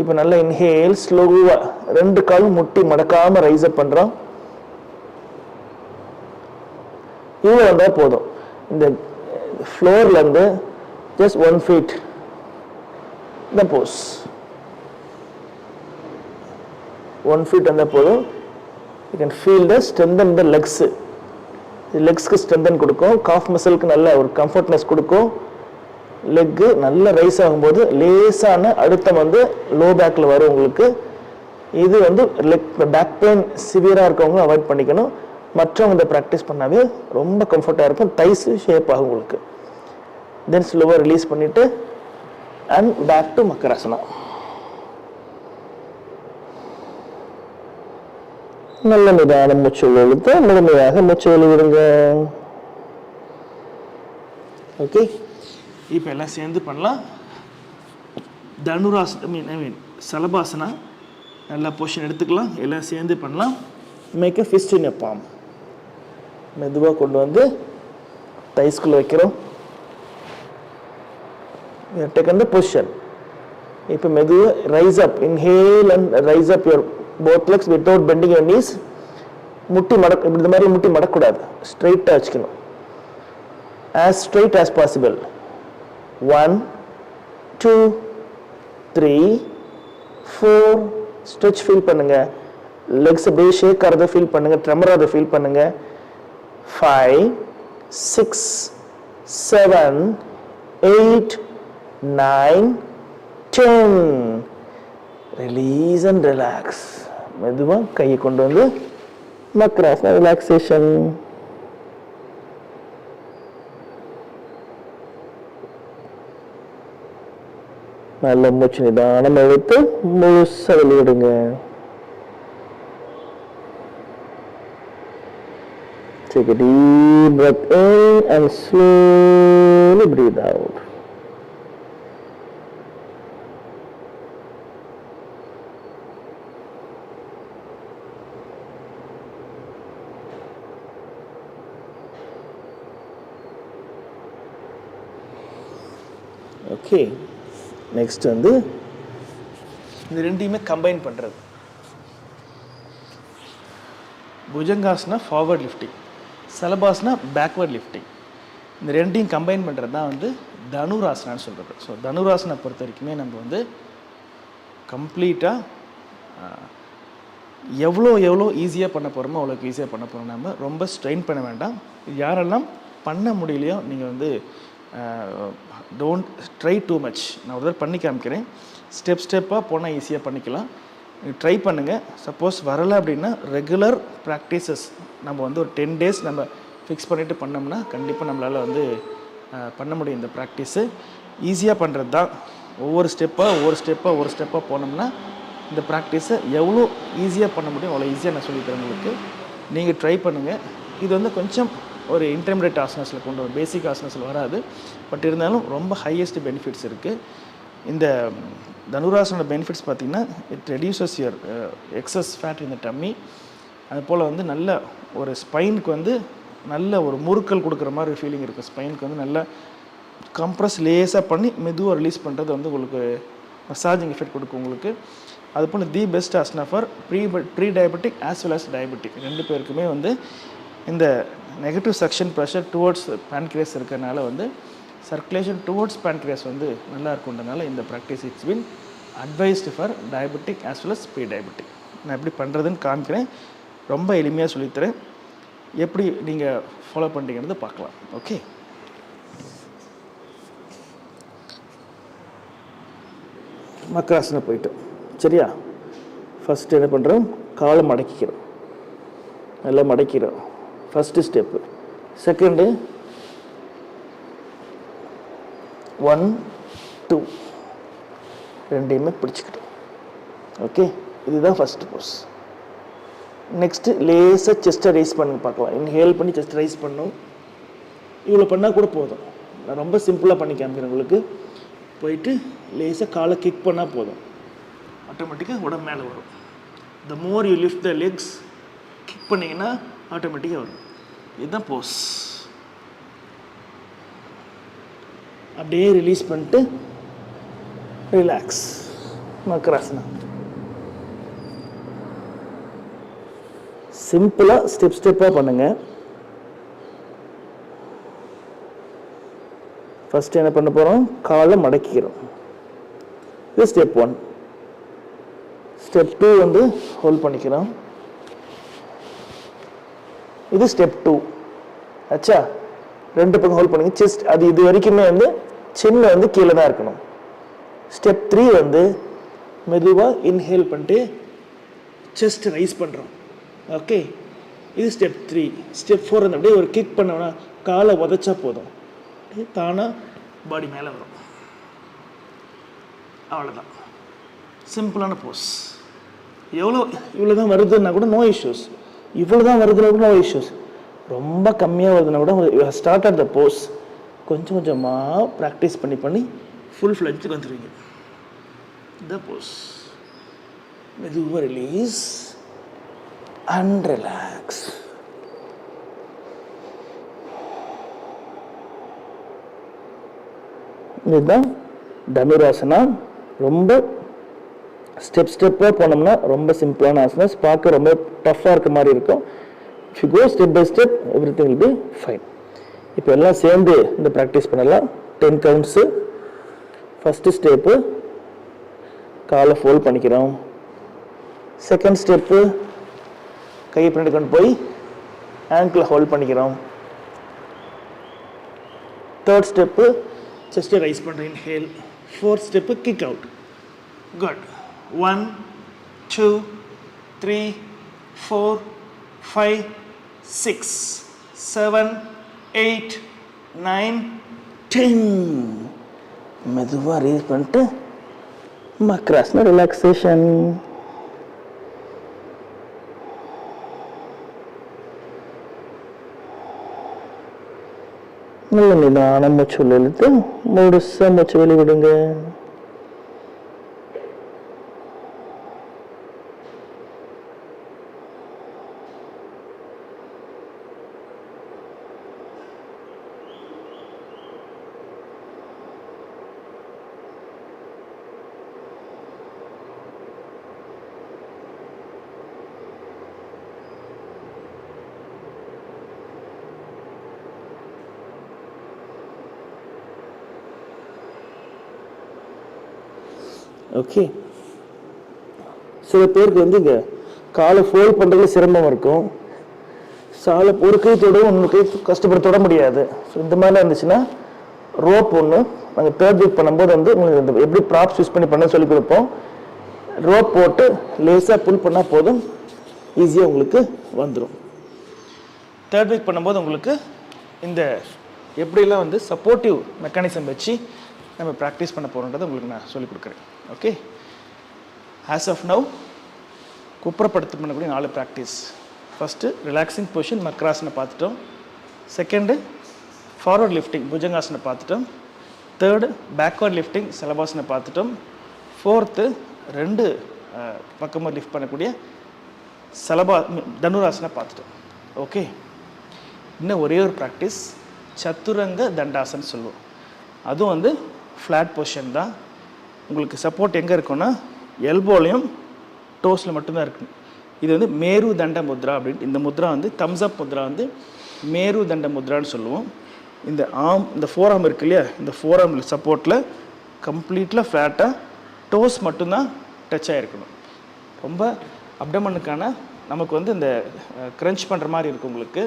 இப்போ நல்லா இன்ஹேல் ஸ்லோவாக 2 காலும் முட்டி மடக்காமல் ரைஸ்அப் பண்ணுறோம். இவ்வளோ வந்தால் போதும். இந்த ஃப்ளோர்லேருந்து just 1 feet the pose. 1 feet வந்தால் போதும். You can feel the strengthen the legs. லெக்ஸ்க்கு ஸ்ட்ரென்தன் கொடுக்கும், காஃப் மசிலுக்கு நல்ல ஒரு கம்ஃபர்ட்னஸ் கொடுக்கும். லெக்கு நல்லா ரைஸ் ஆகும்போது லேசான அழுத்தம் வந்து லோ பேக்கில் வரும் உங்களுக்கு. இது வந்து லெக் பேக் பெயின் சிவியராக இருக்கவங்க அவாய்ட் பண்ணிக்கணும். மற்றவங்க இந்த ப்ராக்டிஸ் பண்ணாவே ரொம்ப கம்ஃபர்ட்டாக இருக்கும். தைஸு ஷேப் ஆகும் உங்களுக்கு. தென் ஸ்லோவாக ரிலீஸ் பண்ணிவிட்டு அண்ட் பேக் டு மக்கராசனா. நல்ல நிதான மூச்சு இழுத்து முழுமையாக மூச்சு வெளிவிடுங்க. ஓகே, இப்போ எல்லாம் சேர்ந்து பண்ணலாம். தனுராசனா சலபாசனா நல்லா பொசிஷன் எடுத்துக்கலாம். எல்லாம் சேர்ந்து பண்ணலாம். Make a fist in a palm. மெதுவாக கொண்டு வந்து தைஸ்குள்ளே வைக்கிறோம். டேக் அந்த பொசிஷன். இப்போ மெதுவாக rice up, inhale and rise up your both legs without bending your knees. முட்டி மடக்க, இந்த மாதிரி முட்டி மடக்கூடாது, ஸ்ட்ரைட்டாக வச்சுக்கணும். as straight as possible. 1 2 3 4 stretch feel பண்ணுங்க. லெக்ஸ் அப்படியே ஷேக் ஆகிறத ஃபீல் பண்ணுங்க, ட்ரெமர் ஆகிறத ஃபீல் பண்ணுங்க. 5 6 7 8 9 10. Release and relax. மெதுவாக கையை கொண்டு வந்து மக்ராசனா ரிலாக்ஸேஷன். நல்ல மூச்சு நிதானம் எடுத்து முழுசா வெளியிடுங்க. Take a deep breath in and slowly breathe out. Okay, next வந்து இந்த ரெண்டையுமே கம்பைன் பண்ணுறது. Bhujangasana forward lifting, Shalabhasana backward lifting. இந்த ரெண்டையும் கம்பைன் பண்ணுறது தான் வந்து தனுராசனான்னு சொல்கிறது. ஸோ தனுராசனை பொறுத்த வரைக்குமே நம்ம வந்து கம்ப்ளீட்டாக எவ்வளோ ஈஸியாக பண்ண போகிறோமோ அவ்வளோக்கு ஈஸியாக பண்ண போகிறோம். நம்ம ரொம்ப ஸ்ட்ரெயின் பண்ண வேண்டாம். யாரெல்லாம் பண்ண முடியலையோ நீங்கள் வந்து டோன்ட் ட்ரை டூ மச். நான் ஒரு தடவை பண்ணி காமிக்கிறேன். ஸ்டெப்பாக போனால் ஈஸியாக பண்ணிக்கலாம். ட்ரை பண்ணுங்கள். சப்போஸ் வரலை அப்படின்னா ரெகுலர் ப்ராக்டிசஸ் நம்ம வந்து ஒரு 10 days நம்ம ஃபிக்ஸ் பண்ணிவிட்டு பண்ணோம்னா கண்டிப்பாக நம்மளால் வந்து பண்ண முடியும். இந்த ப்ராக்டிஸு ஈஸியாக பண்ணுறது தான். ஒவ்வொரு ஸ்டெப்பாக போனோம்னா இந்த ப்ராக்டிஸை எவ்வளோ ஈஸியாக பண்ண முடியும் அவ்வளோ ஈஸியாக நான் சொல்லித்தரேன் உங்களுக்கு. நீங்கள் ட்ரை பண்ணுங்கள். இது வந்து கொஞ்சம் ஒரு இன்டர்மீடியட் ஆசனஸில் கொண்டு வரும், பேசிக் ஆசனஸில் வராது. பட் இருந்தாலும் ரொம்ப ஹையஸ்ட் பெனிஃபிட்ஸ் இருக்குது. இந்த தனுராசனோட பெனிஃபிட்ஸ் பார்த்திங்கன்னா, it reduces your excess fat in the tummy. அதுபோல் வந்து நல்ல ஒரு ஸ்பைனுக்கு வந்து நல்ல ஒரு முறுக்கல் கொடுக்குற மாதிரி ஒரு ஃபீலிங் இருக்குது. ஸ்பைனுக்கு வந்து நல்ல கம்ப்ரஸ் லேஸாக பண்ணி மெதுவாக ரிலீஸ் பண்ணுறது வந்து உங்களுக்கு மசாஜிங் எஃபெக்ட் கொடுக்கும் உங்களுக்கு. அதுபோல் the best asana for pre diabetic as well as diabetic ரெண்டு பேருக்குமே வந்து இந்த negative suction pressure towards pancreas இருக்கிறதுனால வந்து சர்க்குலேஷன் டுவோர்ட்ஸ் பேன்க்ரியாஸ் வந்து நல்லா இருக்குன்றதுனால இந்த practice it's been advised for diabetic as well as pre diabetic. நான் எப்படி பண்ணுறதுன்னு காமிக்கிறேன். ரொம்ப எளிமையாக சொல்லித்தரேன். எப்படி நீங்கள் ஃபாலோ பண்ணுறீங்கிறது பார்க்கலாம். ஓகே, மக்ராசனை போயிட்டு சரியா. ஃபஸ்ட்டு என்ன பண்ணுறோம், காலை மடக்கிக்கிறோம், நல்லா மடக்கிறோம். First step. செகண்டு 1 2 ரெண்டையுமே பிடிச்சிக்கிட்டோம். ஓகே, இதுதான் ஃபஸ்ட்டு போஸ். நெக்ஸ்ட்டு லேசாக செஸ்ட்டை ரைஸ் பண்ணி பார்க்கலாம். இன்ஹேல் பண்ணி செஸ்ட் ரைஸ் பண்ணணும். இவ்வளோ பண்ணால் கூட போதும். நான் ரொம்ப சிம்பிளாக பண்ணி காமிக்கிறேன் உங்களுக்கு. போயிட்டு லேசாக காலை கிக் பண்ணால் போதும், ஆட்டோமேட்டிக்காக உடம்பு மேலே வரும். The more you lift the legs, kick பண்ணிங்கன்னா ஆட்டோமேட்டிக்காக வரும். இதுதான் போஸ். அப்படியே ரிலீஸ் பண்ணிட்டு ரிலாக்ஸ். மக்ராசனா சிம்பிளாக ஸ்டெப்பாக பண்ணுங்கள். ஃபஸ்ட்டு என்ன பண்ண போகிறோம், காலை மடக்கிக்கிறோம். இது ஸ்டெப் 1. ஸ்டெப் 2 வந்து ஹோல்ட் பண்ணிக்கிறோம். இது ஸ்டெப் 2 ஆச்சா. ரெண்டு பக்கம் ஹோல்ட் பண்ணுங்க. செஸ்ட் அது இது வரைக்குமே வந்து சின்ன வந்து கீழே தான் இருக்கணும். ஸ்டெப் 3 வந்து மெதுவாக இன்ஹேல் பண்ணிட்டு செஸ்ட் ரைஸ் பண்ணுறோம். ஓகே, இது ஸ்டெப் 3. ஸ்டெப் 4 வந்து அப்படியே ஒரு கிக் பண்ணோன்னா காலை உதச்சா போதும், தானாக பாடி மேலே வரும். அவ்வளோதான், சிம்பிளான போஸ். இவ்வளோ தான் வருதுன்னா கூட நோ இஷ்யூஸ். இவ்வளோ தான் வருதுன்னா கூட நோ இஷ்யூஸ். ரொம்ப கம்மியாக வருதுன்னா கூட ஸ்டார்ட் அட் த போஸ் கொஞ்சம் கொஞ்சமாக ப்ராக்டிஸ் பண்ணி ஃபுல் ஃப்ளெட்ஜுக்கு வந்துடுவீங்க. த போஸ் மெதுவாக ரிலீஸ் அண்ட் ரிலாக்ஸ். இதுதான் தனுராசனா. ரொம்ப ஸ்டெப்பாக போனோம்னா ரொம்ப சிம்பிளான ஆசனாஸ், பார்க்க ரொம்ப டஃப்பாக இருக்க மாதிரி இருக்கும். If you go step by step everything will be fine. இப்போ எல்லாம் சேர்ந்து இந்த ப்ராக்டிஸ் பண்ணலாம். 10 கவுண்ட்ஸு. ஃபஸ்ட்டு ஸ்டெப்பு காலை ஃபோல்ட் பண்ணிக்கிறோம். செகண்ட் ஸ்டெப்பு கையை பின்னாடி கொண்டு போய் ஆங்கிளை ஹோல்ட் பண்ணிக்கிறோம். தேர்ட் ஸ்டெப்பு செஸ்ட்டை ரைஸ் பண்ணுறேன், inhale. Fourth step kick out. Good. 1 2 3 4 5 6 7 8 9 10. மெதுவாக ரைஸ் பண்ணிட்டு மக்ராசனா ரிலாக்ஸேஷன். நல்ல நிதான மூச்சு உள்ள இழுத்து முழுசாக மூச்சு வெளிவிடுங்க. ஓகே, சில பேருக்கு வந்து இங்கே காலை ஃபோல்ட் பண்ணுறதுல சிரமம் இருக்கும். சாலை ஒரு கை தொட இன்னொரு கை கஷ்டப்பட்டு தொட முடியாது. ஸோ இந்த மாதிரிலாம் இருந்துச்சுன்னா ரோப் ஒன்று நாங்கள் தேர்ட் வீக் பண்ணும்போது வந்து உங்களுக்கு இந்த எப்படி ப்ராப்ஸ் யூஸ் பண்ணி பண்ண சொல்லி கொடுப்போம். ரோப் போட்டு லேஸாக புல் பண்ணால் போதும், ஈஸியாக உங்களுக்கு வந்துடும். தேர்ட் வீக் பண்ணும்போது உங்களுக்கு இந்த எப்படிலாம் வந்து சப்போர்ட்டிவ் மெக்கானிசம் வச்சு நம்ம ப்ராக்டிஸ் பண்ண போகிறோன்றதை உங்களுக்கு நான் சொல்லிக் கொடுக்குறேன். ஓகே, ஆஸ் ஆஃப் நவ் குப்புறப்படுத்தி பண்ணக்கூடிய 4 ப்ராக்டிஸ். ஃபஸ்ட்டு ரிலாக்ஸிங் பொசிஷன் மக்ராசனை பார்த்துட்டோம். செகண்டு ஃபார்வர்ட் லிஃப்டிங் புஜங்காசனை பார்த்துட்டோம். தேர்டு பேக்வர்ட் லிஃப்டிங் சலபாசனை பார்த்துட்டோம். ஃபோர்த்து 2 பக்கமாக லிஃப்ட் பண்ணக்கூடிய தனுராசனை பார்த்துட்டோம். ஓகே, இன்னும் ஒரே ஒரு ப்ராக்டிஸ் சத்துரங்க தண்டாசன் சொல்லுவோம். அதுவும் வந்து ஃப்ளாட் பொசிஷன் தான். உங்களுக்கு சப்போர்ட் எங்கே இருக்குன்னா எல்போலையும் டோஸில் மட்டும்தான் இருக்கணும். இது வந்து மேரு தண்ட முத்ரா அப்படின்ட்டு, இந்த முத்ரா வந்து தம்ஸ் அப் முத்ரா வந்து மேரு தண்ட முத்ரான்னு சொல்லுவோம். இந்த இந்த ஃபோராம் இருக்கு இல்லையா, இந்த ஃபோராம் சப்போர்ட்டில் கம்ப்ளீட்டாக ஃப்ளாட்டாக டோஸ் மட்டும்தான் டச் ஆகிருக்கணும். ரொம்ப அப்டமனுக்கான நமக்கு வந்து இந்த க்ரன்ச் பண்ணுற மாதிரி இருக்கும் உங்களுக்கு.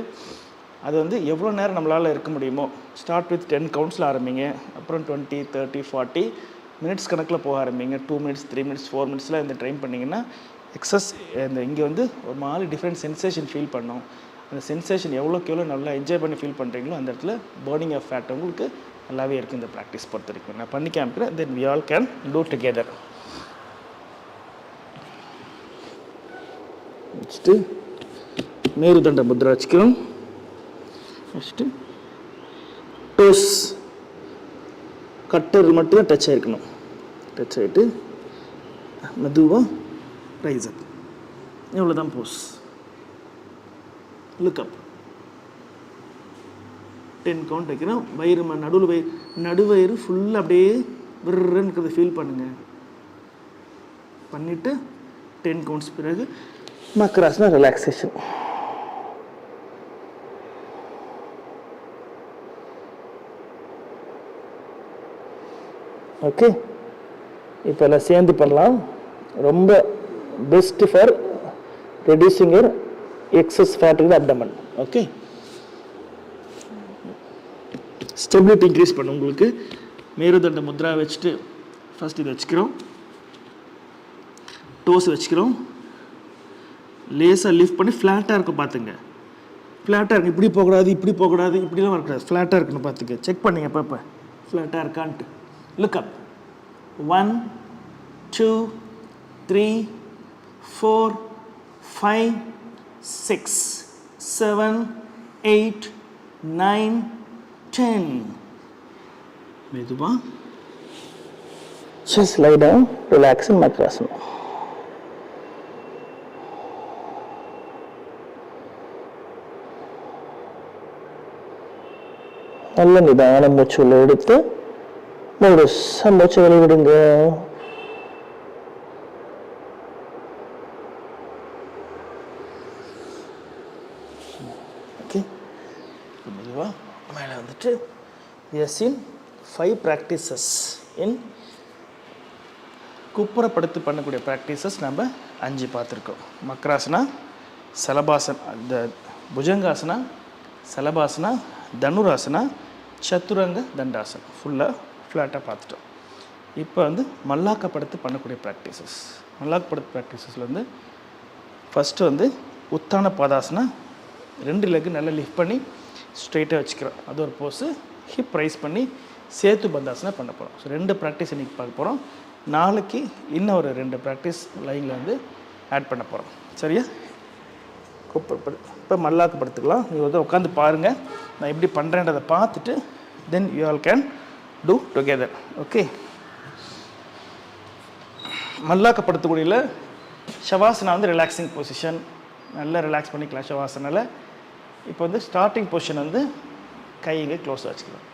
அது வந்து எவ்வளோ நேரம் நம்மளால் இருக்க முடியுமோ. ஸ்டார்ட் வித் 10 கவுண்ட்ஸில் ஆரம்பிங்க, அப்புறம் 20 30 40 மினிட்ஸ் கணக்கில் போக ஆரம்பிங்க. 2 மினிட்ஸ் 3 மினிட்ஸ் 4 மினிட்ஸில் இந்த ட்ரைன் பண்ணிங்கன்னா எக்ஸஸ் இந்த இங்கே வந்து ஒரு மாதிரி டிஃப்ரெண்ட் சென்சேஷன் ஃபீல் பண்ணோம். அந்த சென்சேஷன் எவ்வளோக்கு எவ்வளோ நல்லா என்ஜாய் பண்ணி ஃபீல் பண்ணுறீங்களோ அந்த இடத்துல பர்னிங் ஆஃப் ஃபேட் உங்களுக்கு நல்லாவே இருக்குது இந்த ப்ராக்டிஸ் பொறுத்த வரைக்கும். நான் பண்ணி காமிக்கிறேன், then we all can do together. Next Merudanda mudra வச்சுக்கிறோம். நெக்ஸ்ட்டு டோஸ் கட்டர் மட்டும்தான் டச் ஆகிருக்கணும். டச் ஆகிட்டு மெதுவாக ரைஸ் அப். இவ்வளோ தான் போஸ். Look up. 10 கவுண்ட் வைக்கிறோம். வயிறு நடுவயிறு ஃபுல்லாக அப்படியே விருன்னு இருக்கிறத ஃபீல் பண்ணுங்கள். பண்ணிவிட்டு 10 கவுண்ட்ஸ் பிறகு மக்ராசனா ரிலாக்ஸேஷன். ஓகே, இப்போ எல்லாம் சேர்ந்து பண்ணலாம். ரொம்ப best for reducing your excess fat in abdomen. Okay, stability increase பண்ணும் உங்களுக்கு. மேருதண்ட முத்ரா வச்சுட்டு ஃபஸ்ட் இதை வச்சுக்கிறோம், டோஸ் வச்சுக்கிறோம், லேசாக லிஃப்ட் பண்ணி ஃப்ளாட்டாக இருக்கும் பார்த்துங்க. ஃப்ளாட்டாக இருக்குது, இப்படி போகக்கூடாது, இப்படி போகக்கூடாது, இப்படிலாம் வரக்கூடாது, ஃப்ளாட்டாக இருக்குன்னு பார்த்துக்க. செக் பண்ணிங்க இப்போ ஃப்ளாட்டாக இருக்கான்ட்டு. Look up. 1 2 3 4 5 6 7 8 9 10. மெதுவா just lie down, relax in Makrasana. நல்ல நிதான மூச்சு உள்ள எடுத்து முழுசா மூச்சு வெளிவிடுங்க. ஓகே, மெதுவா மேலே வந்துட்டு எஸ் இன் 5 ப்ராக்டிசஸ். இன் குப்புறப்படுத்தி பண்ணக்கூடிய ப்ராக்டிசஸ் நம்ம 5 பார்த்துருக்கோம். மக்ராசனா, சலபாசன், இந்த புஜங்காசனா, சலபாசனா, தனுராசனா, சத்துரங்க தண்டாசனா ஃபுல்லாக ஃப்ளாட்டாக பார்த்துட்டோம். இப்போ வந்து மல்லாக்கப்படுத்தி பண்ணக்கூடிய ப்ராக்டிசஸ். மல்லாக்கப்படுத்து ப்ராக்டிசஸில் வந்து ஃபஸ்ட்டு வந்து உத்தான பாதாசனா, 2 லெக்கு நல்லா லிஃப்ட் பண்ணி ஸ்ட்ரெயிட்டாக வச்சுக்கிறோம். அது ஒரு போஸு. ஹிப் ரைஸ் பண்ணி சேத்து பந்தாசனா பண்ண போகிறோம். ஸோ 2 ப்ராக்டிஸ் இன்றைக்கி பார்க்க போகிறோம். நாளைக்கு இன்னும் ஒரு 2 ப்ராக்டிஸ் லைனில் வந்து ஆட் பண்ண போகிறோம். சரியா? இப்போ மல்லாக்கப்படுத்திக்கலாம். நீங்கள் வந்து உட்காந்து பாருங்கள், நான் எப்படி பண்ணுறேன்றதை பார்த்துட்டு then you all can do together. Okay, மல்லாக்கப்படுத்தக்கூடியல ஷவாசனா வந்து ரிலாக்ஸிங் பொசிஷன், நல்லா ரிலாக்ஸ் பண்ணிக்கலாம் ஷவாசனாவில். இப்போ வந்து ஸ்டார்டிங் பொசிஷன் வந்து கையை க்ளோஸ் வச்சுக்கலாம்.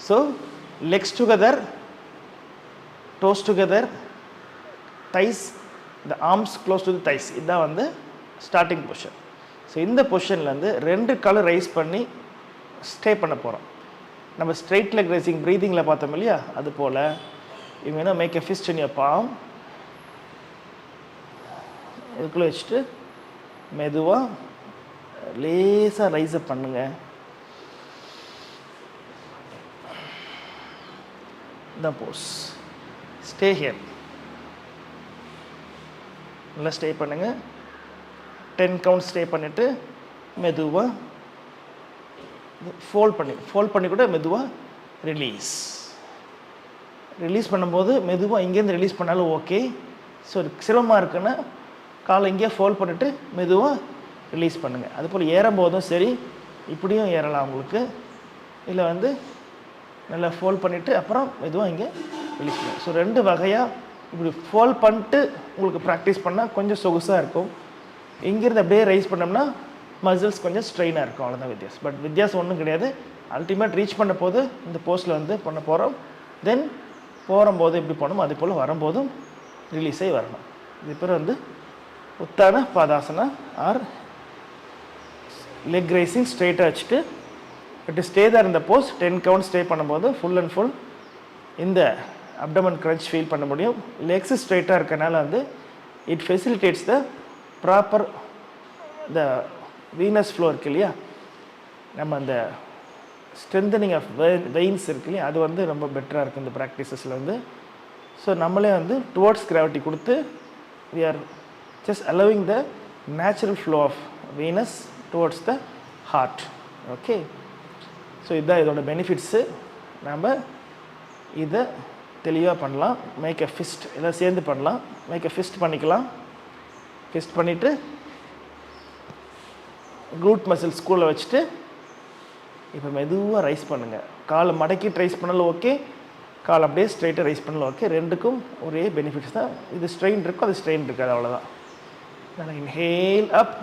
So legs together, toes together, thighs, the arms close to the thighs. இதுதான் வந்து ஸ்டார்டிங் பொசிஷன். ஸோ இந்த பொசிஷன்லேருந்து 2 காலை ரைஸ் பண்ணி ஸ்டே பண்ண போகிறோம். நம்ம ஸ்ட்ரெயிட் லெக் ரைசிங் ப்ரீதிங்கில் பார்த்தோம் இல்லையா, அது போல் you may make a fist in your palm. இதுக்குள்ளே வச்சுட்டு மெதுவாக லேசாக ரைஸ் அப் பண்ணுங்க. the pose. Stay here. நல்லா ஸ்டே பண்ணுங்க. 10 கவுண்ட் ஸ்டே பண்ணிவிட்டு மெதுவாக ஃபோல்ட் பண்ணி கூட மெதுவாக ரிலீஸ் பண்ணும்போது மெதுவாக இங்கேருந்து ரிலீஸ் பண்ணாலும் ஓகே. ஸோ சிரமமாக இருக்குன்னா காலை இங்கேயே ஃபோல்ட் பண்ணிவிட்டு மெதுவாக ரிலீஸ் பண்ணுங்கள். அதுபோல் ஏறும்போதும் சரி, இப்படியும் ஏறலாம் உங்களுக்கு. இல்லை வந்து நல்லா ஃபோல்ட் பண்ணிவிட்டு அப்புறம் மெதுவாக இங்கே ரிலீஸ் பண்ணுங்கள். ஸோ 2 வகையாக இப்படி ஃபோல்ட் பண்ணிட்டு உங்களுக்கு ப்ராக்டிஸ் பண்ணால் கொஞ்சம் சொகுசாக இருக்கும். இங்கேருந்து அப்படியே ரைஸ் பண்ணோம்னா மசில்ஸ் கொஞ்சம் ஸ்ட்ரெயினாக இருக்கும். அவ்வளோதான் வித்தியாசம். பட் வித்தியாசம் ஒன்றும் கிடையாது. அல்டிமேட் ரீச் பண்ண போது இந்த போஸ்ட்டில் வந்து பண்ண போகிறோம். தென் போகும்போது எப்படி பண்ணணும் அதே போல் வரும்போதும் ரிலீஸ் ஆகி வரணும். இது பேர் வந்து உத்தான பாதாசனா ஆர் லெக் ரைசிங். ஸ்ட்ரெயிட்டாக வச்சுட்டு பட் ஸ்டே தான் இந்த போஸ் 10 கவுண்ட் ஸ்டே பண்ணும்போது ஃபுல் அண்ட் ஃபுல் இந்த அப்டமன் க்ரன்ச் ஃபீல் பண்ண முடியும். லெக்ஸு ஸ்ட்ரெயிட்டாக இருக்கனால வந்து it facilitates the proper the Venus flow இருக்கு இல்லையா, நம்ம அந்த ஸ்ட்ரென்தனிங் ஆஃப் வெயின்ஸ் இருக்கு இல்லையா, அது வந்து ரொம்ப பெட்டராக இருக்குது இந்த ப்ராக்டிசஸில் வந்து. ஸோ நம்மளே வந்து டுவோர்ட்ஸ் கிராவிட்டி கொடுத்து we are just allowing the natural flow of venous towards the heart. Okay, so இதுதான் இதோட பெனிஃபிட்ஸு. நம்ம இதை தெளிவாக பண்ணலாம். மேக் எ ஃபிஸ்ட், இதை சேர்ந்து பண்ணலாம். மேக் எ ஃபிஸ்ட் பண்ணிக்கலாம். ஃபிஸ்ட் பண்ணிவிட்டு க்ளூட் மசில் ஸ்கூலில் வச்சுட்டு இப்போ மெதுவாக ரைஸ் பண்ணுங்கள். காலை மடக்கிட்டு ரைஸ் பண்ணாலும் ஓகே, கால் அப்படியே ஸ்ட்ரைட்டாக ரைஸ் பண்ணாலும் ஓகே. 2க்கும் ஒரே பெனிஃபிட்ஸ் தான். இது ஸ்ட்ரெயின் இருக்கும், அது ஸ்ட்ரெயின் இருக்காது, அவ்வளோதான். நான் இன்ஹேல் அப்,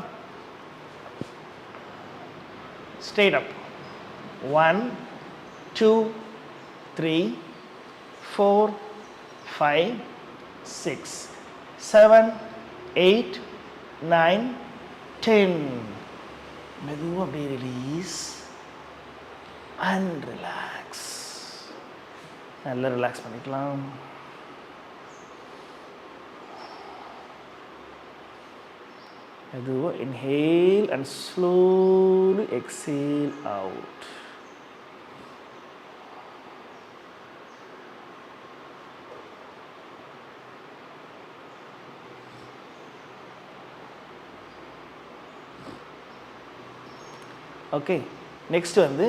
ஸ்ட்ரெயிட் அப். 1 2 3 4 5 6 7 8 9 10. மெதுவாக அப்படியே ரிலீஸ் அண்ட் ரிலாக்ஸ். நல்லா ரிலாக்ஸ் பண்ணிக்கலாம். மெதுவாக inhale and slowly exhale out. Okay, next வந்து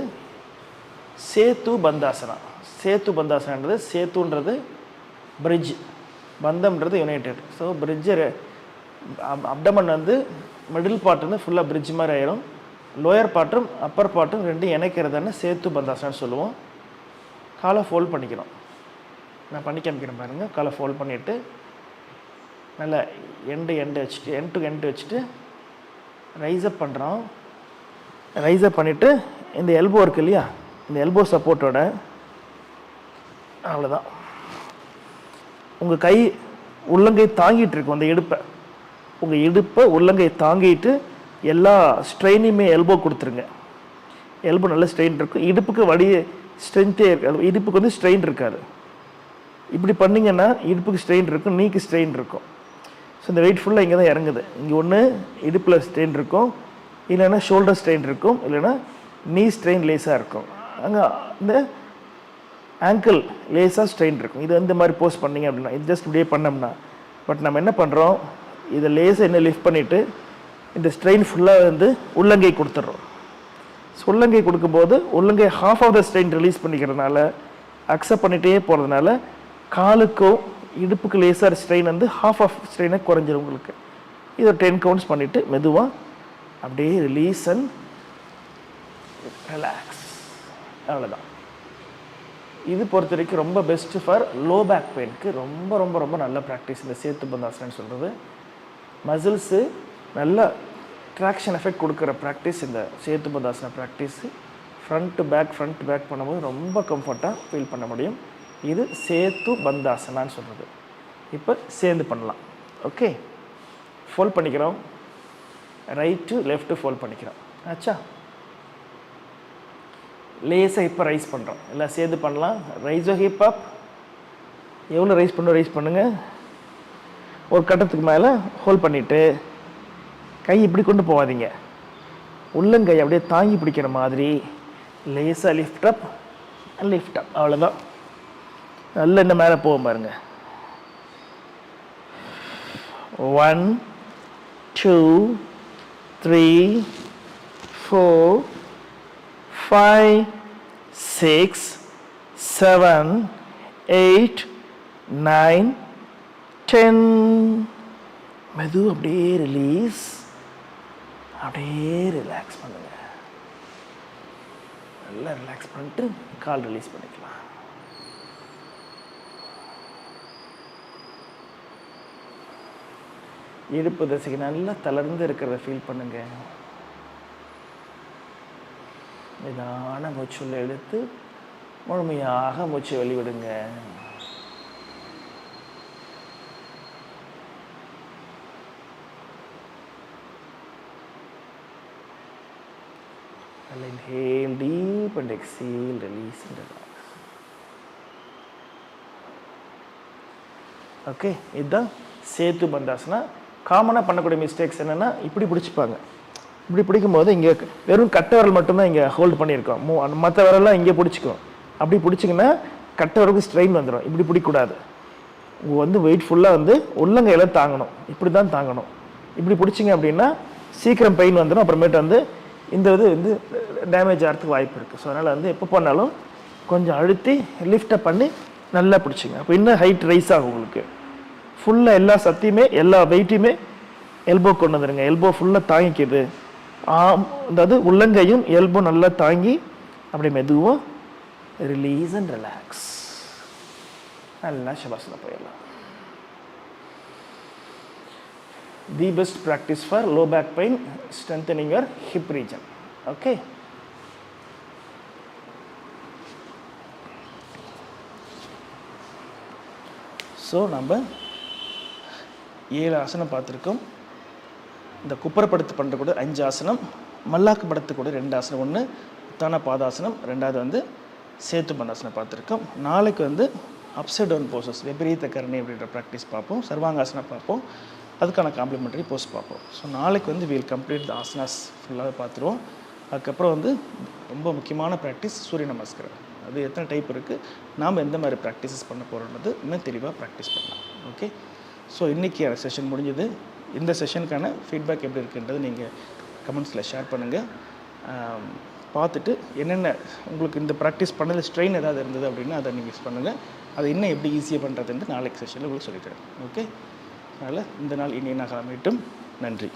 சேத்து பந்தாசனா. சேத்து பந்தாசனான்றது, சேத்துன்றது பிரிட்ஜ், பந்தம்ன்றது யுனைடெட். ஸோ பிரிட்ஜு அப்டமன் வந்து மிடில் பார்ட் வந்து ஃபுல்லாக பிரிட்ஜ் மாதிரி ஆயிரும். லோயர் பார்ட்டும் அப்பர் பார்ட்டும் ரெண்டும் இணைக்கிறதான சேத்து பந்தாசனான்னு சொல்லுவோம். காலை ஃபோல்ட் பண்ணிக்கிறோம். நான் பண்ணி காமிக்கிறேன் பாருங்கள். காலை ஃபோல்ட் பண்ணிவிட்டு நல்லா எண்டு வச்சுட்டு எண்டு வச்சுட்டு ரைஸ்அப் பண்ணுறோம். ரைஸ்அப் பண்ணிவிட்டு இந்த எல்போ இருக்குது இல்லையா, இந்த எல்போ சப்போர்ட்டோட அவ்வளோதான். உங்கள் கை உள்ளங்கை தாங்கிட்டு இருக்கும் அந்த இடுப்பை, உங்கள் இடுப்பை உள்ளங்கை தாங்கிட்டு எல்லா ஸ்ட்ரெயினையுமே எல்போ கொடுத்துருங்க. எல்போ நல்ல ஸ்ட்ரெயின் இருக்கும். இடுப்புக்கு வடி ஸ்ட்ரென்த்தே இருக்காது, இடுப்புக்கு வந்து ஸ்ட்ரெயின் இருக்காது. இப்படி பண்ணிங்கன்னா இடுப்புக்கு ஸ்ட்ரெயின் இருக்கும், நீக்கு ஸ்ட்ரெயின் இருக்கும். ஸோ இந்த வெயிட் ஃபுல்லாக இங்கே தான் இறங்குது. இங்கே ஒன்று இடுப்பில் ஸ்ட்ரெயின் இருக்கும், இல்லைன்னா ஷோல்டர் ஸ்ட்ரெயின் இருக்கும், இல்லைன்னா நீ ஸ்ட்ரெயின் லேஸாக இருக்கும். அங்கே இந்த ஆங்கிள் லேஸாக ஸ்ட்ரெயின் இருக்கும். இது இந்த மாதிரி போஸ்ட் பண்ணிங்க அப்படின்னா, இது ஜஸ்ட் இப்படியே பண்ணோம்னா. பட் நம்ம என்ன பண்ணுறோம், இதை லேஸை என்ன லிஃப்ட் பண்ணிவிட்டு இந்த ஸ்ட்ரெயின் ஃபுல்லாக வந்து உள்ளங்கை கொடுத்துட்றோம். ஸோ உள்ளங்கை கொடுக்கும்போது உள்ளங்கை half of the strain release பண்ணிக்கிறதுனால, அக்செப்ட் பண்ணிகிட்டே போகிறதுனால காலுக்கும் இடுப்புக்கு லேஸாக ஸ்ட்ரெயின் வந்து ஹாஃப் ஆஃப் ஸ்ட்ரெயினை குறைஞ்சிரும் உங்களுக்கு. இதை 10 கவுண்ட்ஸ் பண்ணிவிட்டு மெதுவாக அப்படியே ரிலீஸ் அண்ட் ரிலாக்ஸ். அவ்வளோதான். இது பொறுத்த வரைக்கும் ரொம்ப பெஸ்ட்டு ஃபார் லோ பேக் பெயினுக்கு ரொம்ப ரொம்ப ரொம்ப நல்ல ப்ராக்டிஸ் இந்த சேத்து பந்தாசனன்னு சொல்கிறது. மசில்ஸு நல்ல ட்ராக்ஷன் எஃபெக்ட் கொடுக்குற ப்ராக்டிஸ் இந்த சேத்து பந்தாசன ப்ராக்டிஸு. ஃப்ரண்ட் டு பேக் பண்ணும்போது ரொம்ப கம்ஃபர்ட்டாக ஃபீல் பண்ண முடியும். இது சேத்து பந்தாசனான்னு சொல்கிறது. இப்போ சேர்ந்து பண்ணலாம். ஓகே, ஃபோல்ட் பண்ணிக்கிறோம். ரைட் டு லெஃப்ட் ஃபோல்ட் பண்ணிக்கிறோம். ஆச்சா, லேஸாக இப்போ ரைஸ் பண்ணுறோம். எல்லாம் சேர்ந்து பண்ணலாம். ரைஸோ ஹிப் அப். எவ்வளோ ரைஸ் பண்ணுங்கள். ஒரு கட்டத்துக்கு மேலே ஹோல்ட் பண்ணிவிட்டு கை இப்படி கொண்டு போகாதீங்க, உள்ளங்கை அப்படியே தாங்கி பிடிக்கிற மாதிரி லேஸாக லிஃப்ட் அப். அவ்வளோதான். நல்லா இன்னும் மேலே போகும் பாருங்க. 1 2 3 4 5 6 7 8 9 10. மெது அப்படியே ரிலீஸ், அப்படியே ரிலாக்ஸ் பண்ணுங்க. நல்லா ரிலாக்ஸ் பண்ணிட்டு கால் ரிலீஸ் பண்ணிக்கலாம். இடுப்பு தசைக்கு நல்லா தளர்ந்து இருக்கிறத ஃபீல் பண்ணுங்க. நிதான மூச்சுள்ள எடுத்து முழுமையாக மூச்சு வெளிவிடுங்க. Inhale deep and exhale, release and relax. Okay, இதுதான் சேத்து பந்தாசனா. காமனாக பண்ணக்கூடிய மிஸ்டேக்ஸ் என்னென்னா, இப்படி பிடிச்சிப்பாங்க. இப்படி பிடிக்கும்போது இங்கே வெறும் கட்டை விரல் மட்டும்தான் இங்கே ஹோல்டு பண்ணியிருக்கோம். மற்ற விரலாம் இங்கே பிடிச்சிக்கும். அப்படி பிடிச்சிங்கன்னா கட்டை விரலுக்கு ஸ்ட்ரெயின் வந்துடும். இப்படி பிடிக்கக்கூடாது. வந்து வெயிட் ஃபுல்லாக வந்து உள்ளங்கையில் தாங்கணும். இப்படி தான் தாங்கணும். இப்படி பிடிச்சிங்க அப்படின்னா சீக்கிரம் பெயின் வந்துடும். அப்புறமேட்டு வந்து இந்த இது வந்து டேமேஜ் ஆகிறதுக்கு வாய்ப்பு இருக்குது. ஸோ அதனால் வந்து எப்போ பண்ணாலும் கொஞ்சம் அழுத்தி லிஃப்டை பண்ணி நல்லா பிடிச்சிங்க. அப்போ இன்னும் ஹைட் ரைஸ் ஆகும் உங்களுக்கு. ஃபுல்லாக எல்லா சக்தியுமே எல்லா வெயிட்டையுமே எல்போ கொண்டு வந்துடுங்க. எல்போ ஃபுல்லாக தாங்கிக்குது. அதாவது உள்ளங்கையும் எல்போ நல்லா தாங்கி அப்படி மெதுவாக ரிலீஸ் அண்ட் ரிலாக்ஸ். நல்லா ஷபாசனம் போயிடலாம். The best practice for low back pain, strengthening your hip region. Okay. So நம்ம 7 ஆசனம் பார்த்துருக்கோம். இந்த குப்புறப்படுத்து பண்ணுற கூட 5 ஆசனம், மல்லாக்கு படத்து கூட 2 ஆசனம். ஒன்று உத்தான பாதாசனம், ரெண்டாவது வந்து சேத்து பந்தாசனம் பார்த்துருக்கோம். நாளைக்கு வந்து அப்சைட் டவுன் போசஸ், விபரீத கரணி அப்படின்ற ப்ராக்டிஸ் பார்ப்போம். சர்வாங்காசனம் பார்ப்போம். அதுக்கான காம்ப்ளிமெண்ட்ரி போஸ்ட் பார்ப்போம். ஸோ நாளைக்கு வந்து வீல் கம்ப்ளீட் த ஆசனாஸ் ஃபுல்லாக பார்த்துருவோம். அதுக்கப்புறம் வந்து ரொம்ப முக்கியமான ப்ராக்டிஸ் சூரிய நமஸ்காரம். அது எத்தனை டைப் இருக்குது, நாம் எந்த மாதிரி ப்ராக்டிசஸ் பண்ண போகிறோன்றது இன்னும் தெளிவாக ப்ராக்டிஸ் பண்ணலாம். ஓகே, ஸோ இன்றைக்கியான செஷன் முடிஞ்சது. இந்த செஷனுக்கான ஃபீட்பேக் எப்படி இருக்குன்றது நீங்கள் கமெண்ட்ஸில் ஷேர் பண்ணுங்கள். பார்த்துட்டு என்னென்ன உங்களுக்கு இந்த ப்ராக்டிஸ் பண்ணது ஸ்ட்ரெயின் ஏதாவது இருந்தது அப்படின்னா அதை நீங்கள் யூஸ் பண்ணுங்கள். அதை இன்னும் எப்படி ஈஸியாக பண்ணுறதுன்ட்டு நாளைக்கு செஷனில் உங்களுக்கு சொல்லித்தரேன். ஓகே, அதனால் இந்த நாள் இனிய நாள் அமையட்டும். நன்றி.